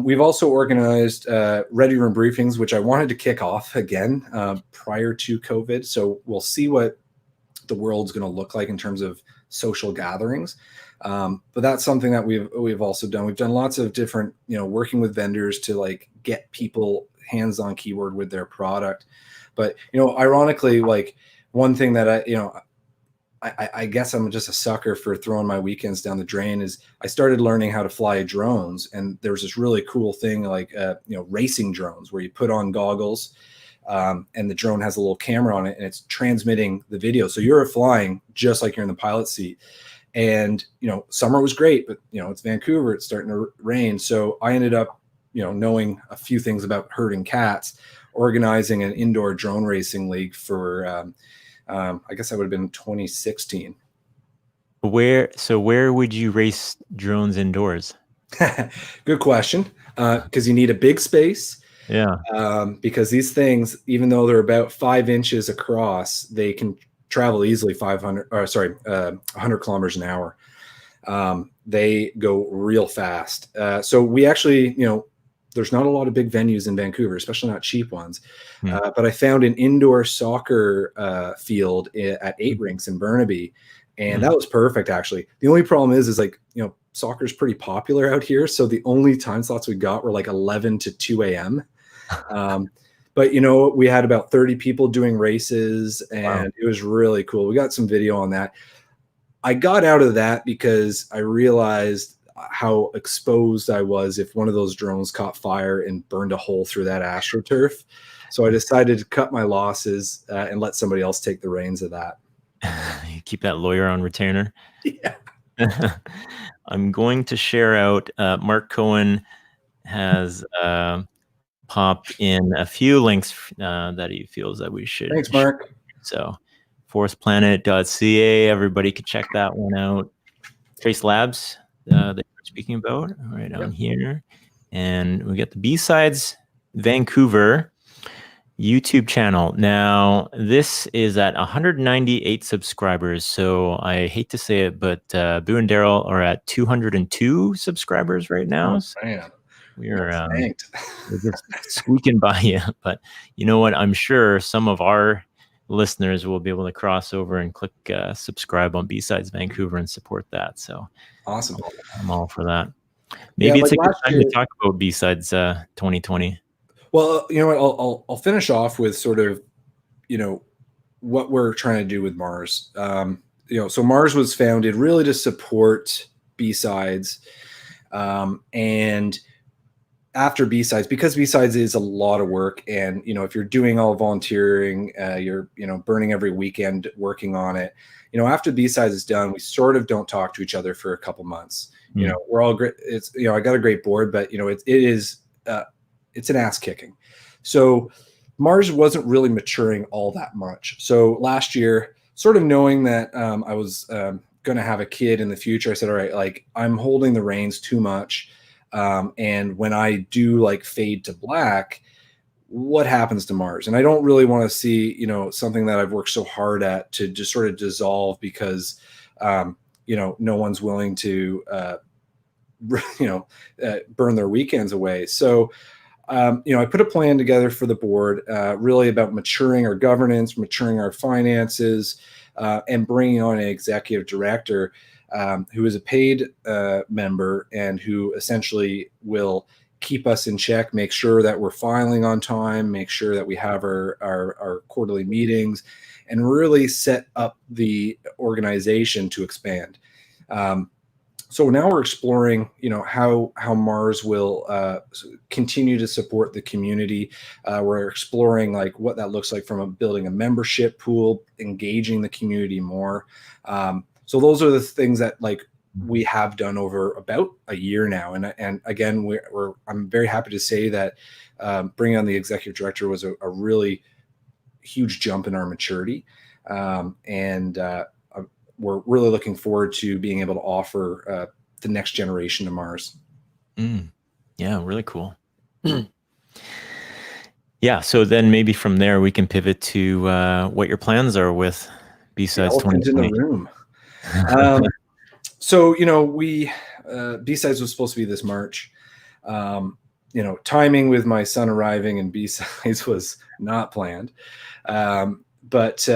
We've also organized Ready Room briefings, which I wanted to kick off again prior to COVID. So we'll see what the world's going to look like in terms of social gatherings. But that's something that we've also done. We've done lots of different, working with vendors to get people hands-on keyword with their product. But, ironically, one thing that I guess I'm just a sucker for throwing my weekends down the drain is I started learning how to fly drones. And there was this really cool thing racing drones where you put on goggles and the drone has a little camera on it and it's transmitting the video. So you're flying just like you're in the pilot seat. And, summer was great, but, it's Vancouver, it's starting to rain. So I ended up, knowing a few things about herding cats, organizing an indoor drone racing league for, I guess that would have been 2016. Where would you race drones indoors? Good question. Because you need a big space. Yeah. Because these things, even though they're about 5 inches across, they can travel easily 100 kilometers an hour. They go real fast. So we actually, there's not a lot of big venues in Vancouver, especially not cheap ones. But I found an indoor soccer field at 8 rinks in Burnaby, and that was perfect, actually. The only problem is like, soccer's pretty popular out here. So the only time slots we got were like 11 to 2 a.m. But we had about 30 people doing races, and It was really cool. We got some video on that. I got out of that because I realized how exposed I was if one of those drones caught fire and burned a hole through that AstroTurf. So I decided to cut my losses and let somebody else take the reins of that. You keep that lawyer on retainer. Yeah. I'm going to share out. Mark Cohen has popped in a few links that he feels that we should. Thanks, Mark. So, forceplanet.ca. Everybody could check that one out. Trace Labs that you're speaking about right on here, and we get the B-Sides Vancouver YouTube channel. Now, this is at 198 subscribers. So I hate to say it, but Boo and Daryl are at 202 subscribers right now. Oh, man. We're just squeaking by you. But you know what? I'm sure some of our listeners will be able to cross over and click subscribe on B-Sides Vancouver and support that. So awesome. I'm all for that. Maybe it's a good time to talk about B-Sides 2020. Well, you know what? I'll finish off with sort of, what we're trying to do with Mars. So Mars was founded really to support B-Sides, and after B-Sides, because B-Sides is a lot of work, and if you're doing all volunteering, you're burning every weekend working on it. After B-Sides is done, we sort of don't talk to each other for a couple months. We're all great. It's I got a great board, but it's an ass kicking. So Mars wasn't really maturing all that much. So last year, sort of knowing that I was going to have a kid in the future, I said, all right, like I'm holding the reins too much. And when I do like fade to black, what happens to Mars? And I don't really want to see, something that I've worked so hard at to just sort of dissolve because, no one's willing to, burn their weekends away. So, I put a plan together for the board, really about maturing our governance, maturing our finances, and bringing on an executive director who is a paid member and who essentially will keep us in check, make sure that we're filing on time, make sure that we have our quarterly meetings, and really set up the organization to expand. So now we're exploring, how Mars will continue to support the community. We're exploring like what that looks like from building a membership pool, engaging the community more. So those are the things that like we have done over about a year now. And again, I'm very happy to say that bringing on the executive director was a really huge jump in our maturity. We're really looking forward to being able to offer the next generation to Mars. Yeah, really cool. Yeah, so then maybe from there we can pivot to what your plans are with B-Sides 2020. In the room. So we B-Sides was supposed to be this March. Timing with my son arriving and B-Sides was not planned. But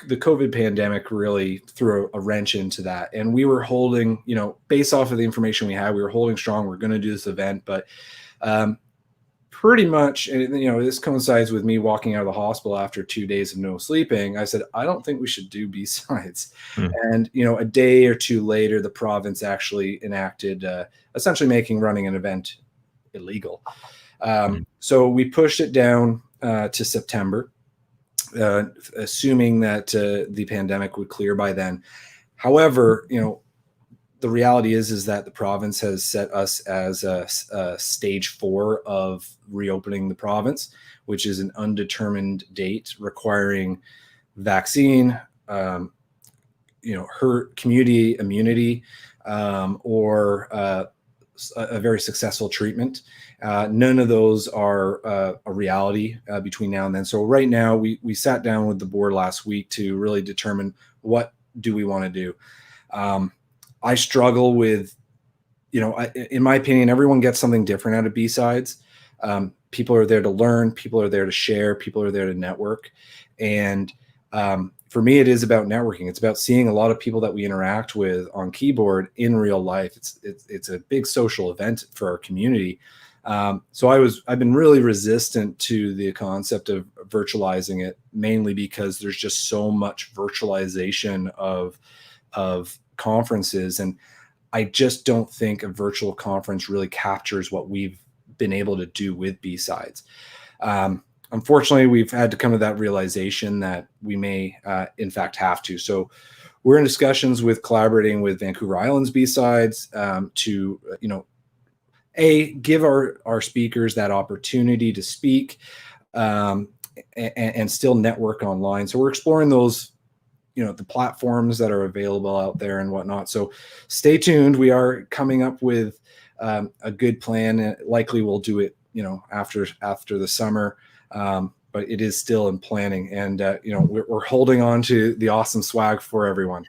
the COVID pandemic really threw a wrench into that. And we were holding, based off of the information we had, we were holding strong. We're going to do this event, but pretty much, and this coincides with me walking out of the hospital after 2 days of no sleeping. I said, I don't think we should do B-Sides. And, a day or two later, the province actually enacted essentially making running an event illegal. So we pushed it down to September. Assuming that the pandemic would clear by then. However, the reality is that the province has set us as a stage 4 of reopening the province, which is an undetermined date requiring vaccine, herd community immunity, or a very successful treatment. None of those are a reality between now and then. So right now, we sat down with the board last week to really determine what do we want to do. I struggle with, in my opinion, everyone gets something different out of B-Sides. People are there to learn. People are there to share. People are there to network. And for me, it is about networking. It's about seeing a lot of people that we interact with on keyboard in real life. It's a big social event for our community. So I've been really resistant to the concept of virtualizing it, mainly because there's just so much virtualization of conferences, and I just don't think a virtual conference really captures what we've been able to do with B-Sides. Unfortunately, we've had to come to that realization that we may, in fact, have to. So we're in discussions with collaborating with Vancouver Island's B-Sides to, give our speakers that opportunity to speak and still network online. So we're exploring those, the platforms that are available out there and whatnot. So stay tuned. We are coming up with a good plan, and likely we'll do it, after the summer. But it is still in planning, and we're holding on to the awesome swag for everyone.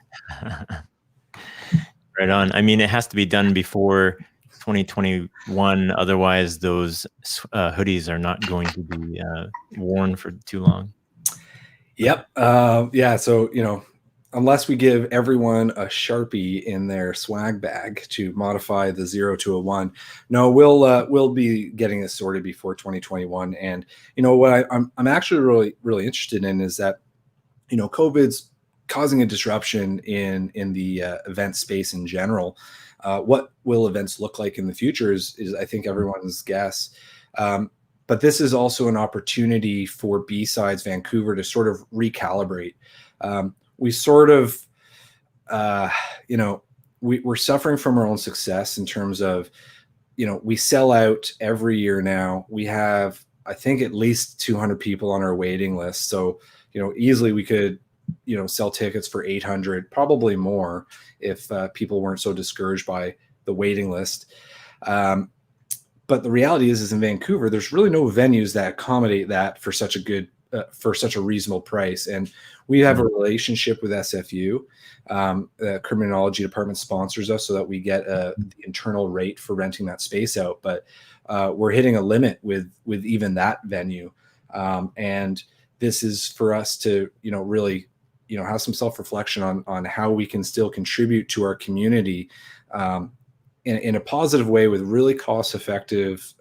Right on. I mean, it has to be done before 2021. Otherwise, those hoodies are not going to be worn for too long. Yep. Yeah. So, unless we give everyone a Sharpie in their swag bag to modify the 0 to a 1, no, we'll be getting this sorted before 2021. And what I'm actually really interested in is that COVID's causing a disruption in the event space in general. What will events look like in the future is I think everyone's guess. But this is also an opportunity for B-Sides Vancouver to sort of recalibrate. We sort of, we're suffering from our own success in terms of, we sell out every year now. We have, I think, at least 200 people on our waiting list. So, easily we could, sell tickets for 800, probably more, if people weren't so discouraged by the waiting list. But the reality is in Vancouver, there's really no venues that accommodate that for such a reasonable price. And we have a relationship with SFU. The criminology department sponsors us so that we get the internal rate for renting that space out. But we're hitting a limit with even that venue. And this is for us to, really, have some self-reflection on how we can still contribute to our community in a positive way with really cost-effective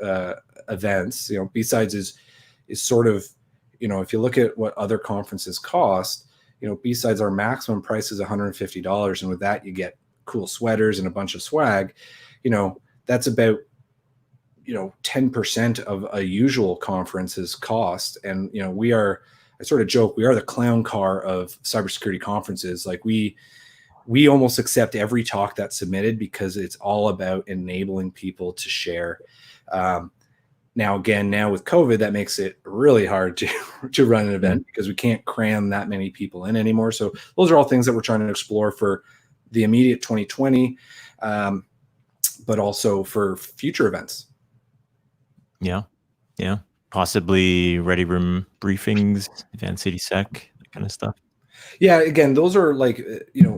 events. B-Sides is sort of, if you look at what other conferences cost, B-Sides, our maximum price is $150, and with that you get cool sweaters and a bunch of swag. That's about 10% of a usual conference's cost. And I sort of joke, we are the clown car of cybersecurity conferences. Like we almost accept every talk that's submitted because it's all about enabling people to share. Now with COVID, that makes it really hard to run an event because we can't cram that many people in anymore. So those are all things that we're trying to explore for the immediate 2020, but also for future events. Yeah. Possibly ready room briefings, advanced city sec, that kind of stuff. Yeah, again, those are like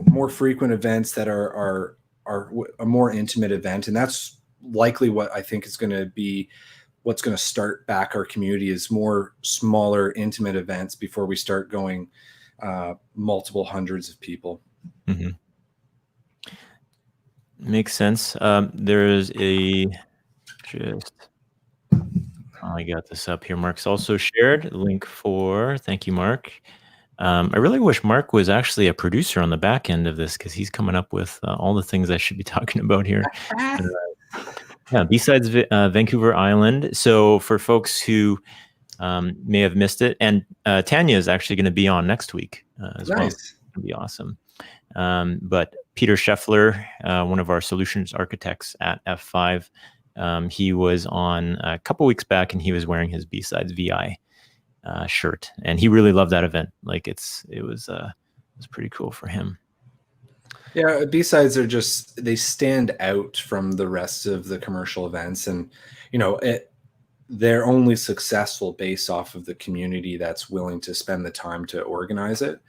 more frequent events that are a more intimate event, and that's likely what I think is going to be what's going to start back our community is more smaller, intimate events before we start going multiple hundreds of people. Mm-hmm. Makes sense. There's I got this up here. Mark's also shared a link thank you, Mark. I really wish Mark was actually a producer on the back end of this because he's coming up with all the things I should be talking about here. B-Sides Vancouver Island. So for folks who may have missed it, and Tanya is actually going to be on next week as well. It's going to be awesome. But Peter Scheffler, one of our solutions architects at F5, he was on a couple weeks back, and he was wearing his B-Sides VI shirt, and he really loved that event. Like it was pretty cool for him. Yeah, B-Sides are they stand out from the rest of the commercial events, and they're only successful based off of the community that's willing to spend the time to organize it.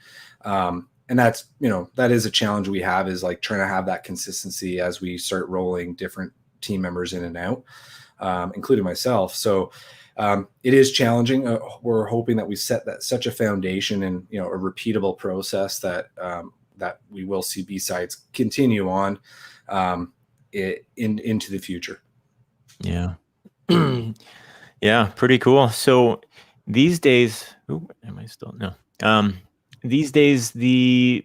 And that's, that is a challenge we have, is like trying to have that consistency as we start rolling different team members in and out, including myself. So it is challenging. We're hoping that we set such a foundation and, a repeatable process that we will see B-Sides continue on into the future. Yeah. Yeah, pretty cool. So these days, am I still? No. These days, the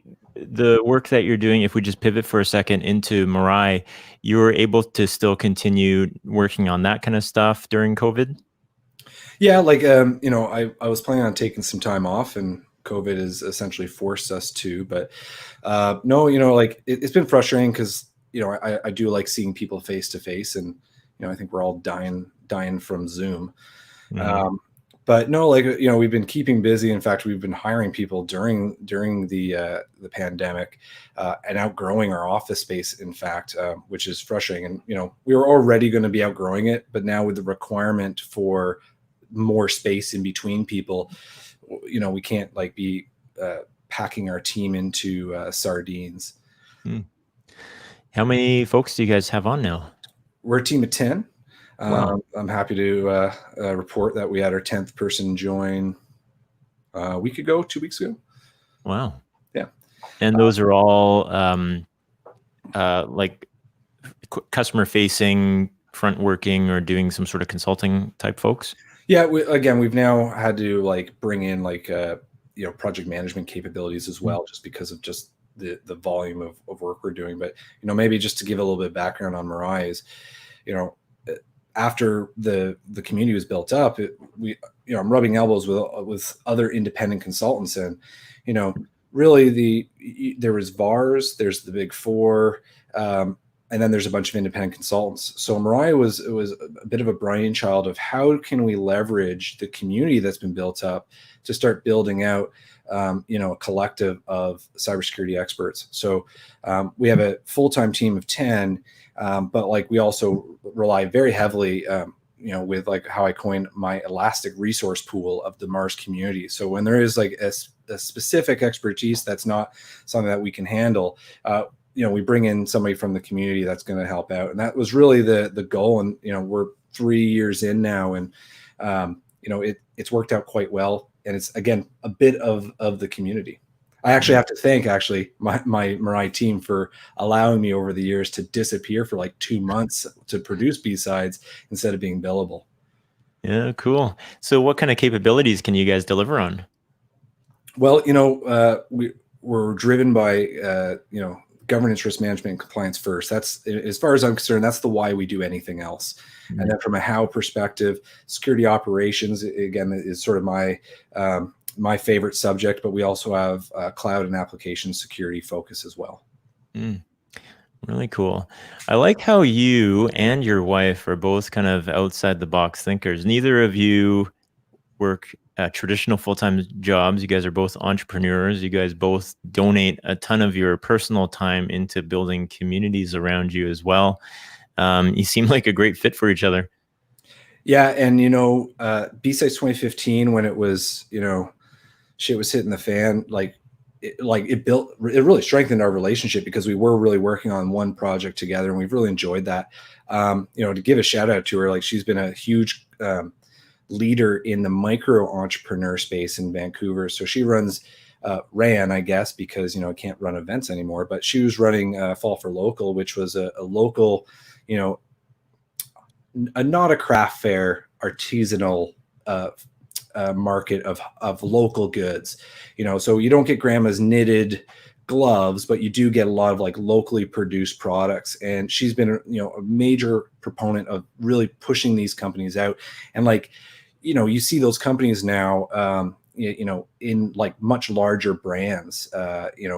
work that you're doing, if we just pivot for a second into Mirai, you're able to still continue working on that kind of stuff during COVID? Yeah, I was planning on taking some time off, and COVID has essentially forced us to. But no, it's been frustrating because I do like seeing people face to face, and I think we're all dying from Zoom. Mm-hmm. But no, we've been keeping busy. In fact, we've been hiring people during the pandemic, and outgrowing our office space, in fact, which is frustrating. And we were already going to be outgrowing it, but now with the requirement for more space in between people, we can't be packing our team into sardines. How many folks do you guys have on now? We're a team of 10. Wow. I'm happy to report that we had our 10th person join a week ago, 2 weeks ago. Wow. Yeah. And those are all customer facing, front working, or doing some sort of consulting type folks? Yeah. We've now had to bring in project management capabilities as well, just because of just the volume of work we're doing. But, maybe just to give a little bit of background on Mirai is, after the community was built up, I'm rubbing elbows with other independent consultants, and really there was VARs, there's the Big Four, and then there's a bunch of independent consultants. So Mirai was a bit of a brainchild of how can we leverage the community that's been built up to start building out a collective of cybersecurity experts. So we have a full-time team of 10. But we also rely very heavily, with how I coined my elastic resource pool of the Mars community. So when there is a specific expertise that's not something that we can handle, we bring in somebody from the community that's going to help out. And that was really the goal. And, we're 3 years in now, and, it's worked out quite well. And it's, again, a bit of the community. I actually have to thank my Mirai team for allowing me over the years to disappear for 2 months to produce B-Sides instead of being billable. Yeah, cool. So what kind of capabilities can you guys deliver on? Well, we're driven by, governance, risk management, and compliance first. That's, as far as I'm concerned, that's the why we do anything else. Mm-hmm. And then from a how perspective, security operations, again, is sort of my favorite subject, but we also have cloud and application security focus as well. Really cool. I like how you and your wife are both kind of outside the box thinkers. Neither of you work traditional full-time jobs. You guys are both entrepreneurs. You guys both donate a ton of your personal time into building communities around you as well. You seem like a great fit for each other. Yeah. And, B-Sides 2015, when it was, shit was hitting the fan, it really strengthened our relationship, because we were really working on one project together, and we've really enjoyed that. To give a shout out to her, she's been a huge leader in the micro entrepreneur space in Vancouver. So she ran, I guess, because, can't run events anymore, but she was running Fall for Local, which was a local, not a craft fair, artisanal market of local goods, so you don't get grandma's knitted gloves, but you do get a lot of locally produced products. And she's been a major proponent of really pushing these companies out. And you see those companies now, in like much larger brands,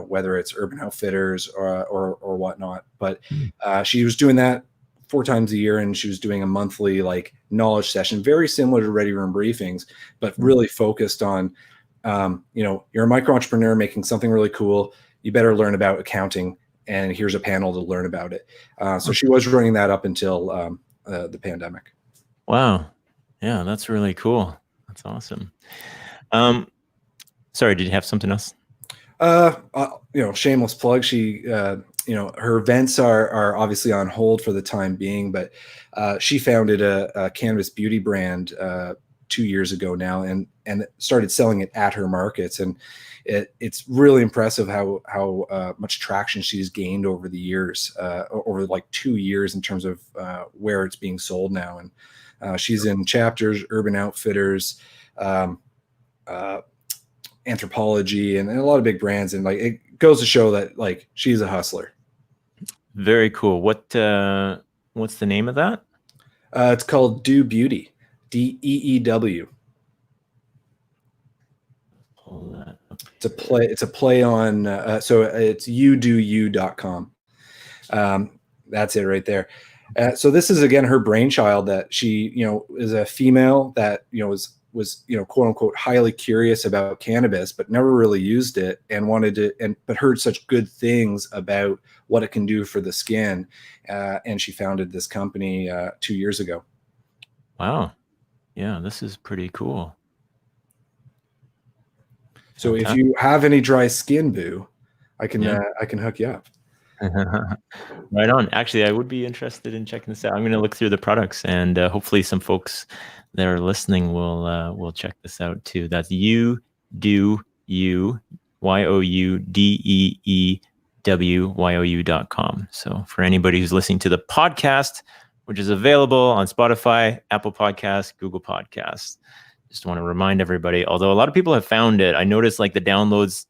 whether it's Urban Outfitters or whatnot. But she was doing that 4 times a year, and she was doing a monthly like knowledge session, very similar to Ready Room briefings, but really focused on, you're a micro entrepreneur making something really cool. You better learn about accounting, and here's a panel to learn about it. So she was running that up until the pandemic. Wow. Yeah, that's really cool. That's awesome. Sorry, did you have something else? Shameless plug. She, her events are obviously on hold for the time being, but she founded a cannabis beauty brand 2 years ago now, and started selling it at her markets. And it's really impressive how much traction she's gained over the years, over like 2 years in terms of where it's being sold now. And she's in Chapters, Urban Outfitters, Anthropology, and a lot of big brands. And like, it goes to show that like she's a hustler. Very cool. What's the name of that? It's called Do Beauty, DEEW. It's a play on, so it's youdou.com. That's it right there. So this is again her brainchild, that she, is a female that, was quote unquote highly curious about cannabis, but never really used it, and wanted to, but heard such good things about what it can do for the skin. And she founded this company 2 years ago. Wow. Yeah, this is pretty cool. So if you have any dry skin, Boo, I can hook you up. Right on. Actually, I would be interested in checking this out. I'm going to look through the products, and hopefully some folks that are listening will check this out too. That's youudou.com. So for anybody who's listening to the podcast, which is available on Spotify, Apple Podcasts, Google Podcasts, just want to remind everybody, although a lot of people have found it, I noticed like the downloads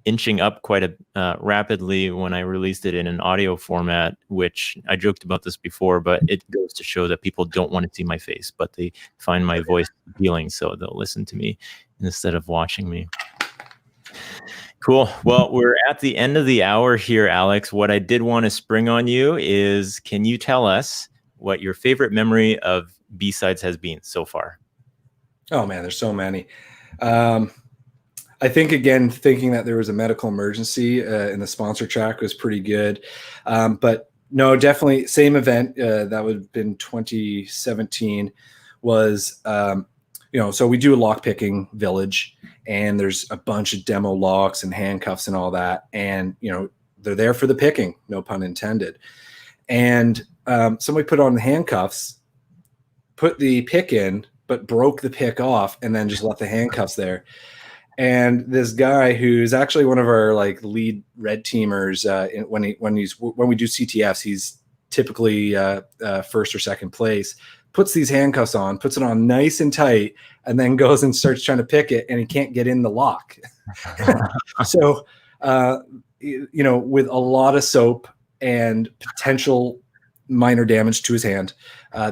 inching up quite rapidly when I released it in an audio format, which I joked about this before, but it goes to show that people don't want to see my face, but they find my voice appealing, so they'll listen to me instead of watching me. Cool. Well, we're at the end of the hour here, Alex. What I did want to spring on you is, can you tell us what your favorite memory of B-Sides has been so far? Oh man, there's so many. I think, again, thinking that there was a medical emergency in the sponsor track was pretty good. But no, definitely same event. That would have been 2017 was, so we do a lock picking village, and there's a bunch of demo locks and handcuffs and all that. And, they're there for the picking, no pun intended. And somebody put on the handcuffs, put the pick in, but broke the pick off, and then just left the handcuffs there. And this guy, who's actually one of our like lead red teamers, when we do CTFs, he's typically first or second place, puts these handcuffs on, puts it on nice and tight, and then goes and starts trying to pick it, and he can't get in the lock. So, with a lot of soap and potential minor damage to his hand,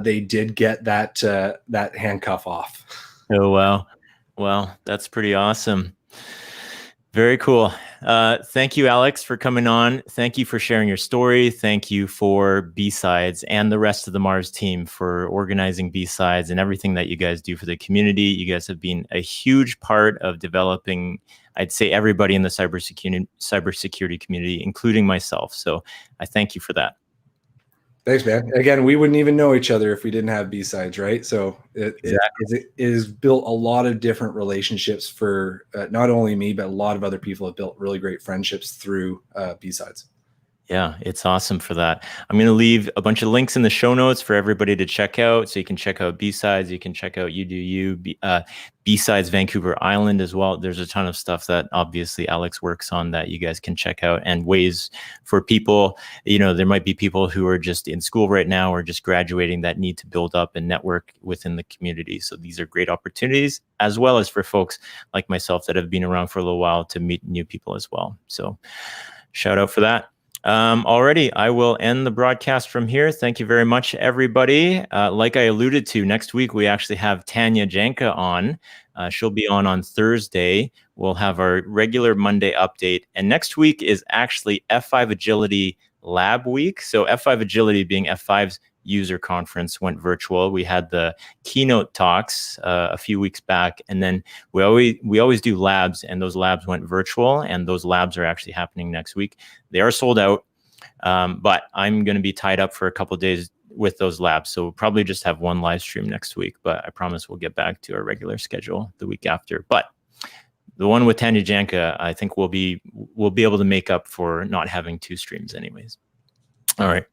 they did get that handcuff off. Oh, wow. Well, that's pretty awesome. Very cool. Thank you, Alex, for coming on. Thank you for sharing your story. Thank you for B-Sides and the rest of the Mars team for organizing B-Sides and everything that you guys do for the community. You guys have been a huge part of developing, I'd say, everybody in the cybersecurity community, including myself. So I thank you for that. Thanks, man. Again, we wouldn't even know each other if we didn't have B-Sides, right? So it has built a lot of different relationships for not only me, but a lot of other people have built really great friendships through B-Sides. Yeah, it's awesome for that. I'm going to leave a bunch of links in the show notes for everybody to check out. So you can check out B-Sides, you can check out B-Sides Vancouver Island as well. There's a ton of stuff that obviously Alex works on that you guys can check out, and ways for people, there might be people who are just in school right now or just graduating that need to build up and network within the community. So these are great opportunities, as well as for folks like myself that have been around for a little while to meet new people as well. So shout out for that. Alrighty, I will end the broadcast from here. Thank you very much, everybody. Like I alluded to, next week we actually have Tanya Janka on She'll be on Thursday. We'll have our regular Monday update. And next week is actually F5 Agility Lab Week. So F5 Agility, being F5's user conference, went virtual. We had the keynote talks a few weeks back, and then we always do labs, and those labs went virtual, and those labs are actually happening next week. They are sold out, but I'm going to be tied up for a couple of days with those labs, so we'll probably just have one live stream next week, but I promise we'll get back to our regular schedule the week after. But the one with Tanya Janka, I think we'll be able to make up for not having two streams anyways. All right.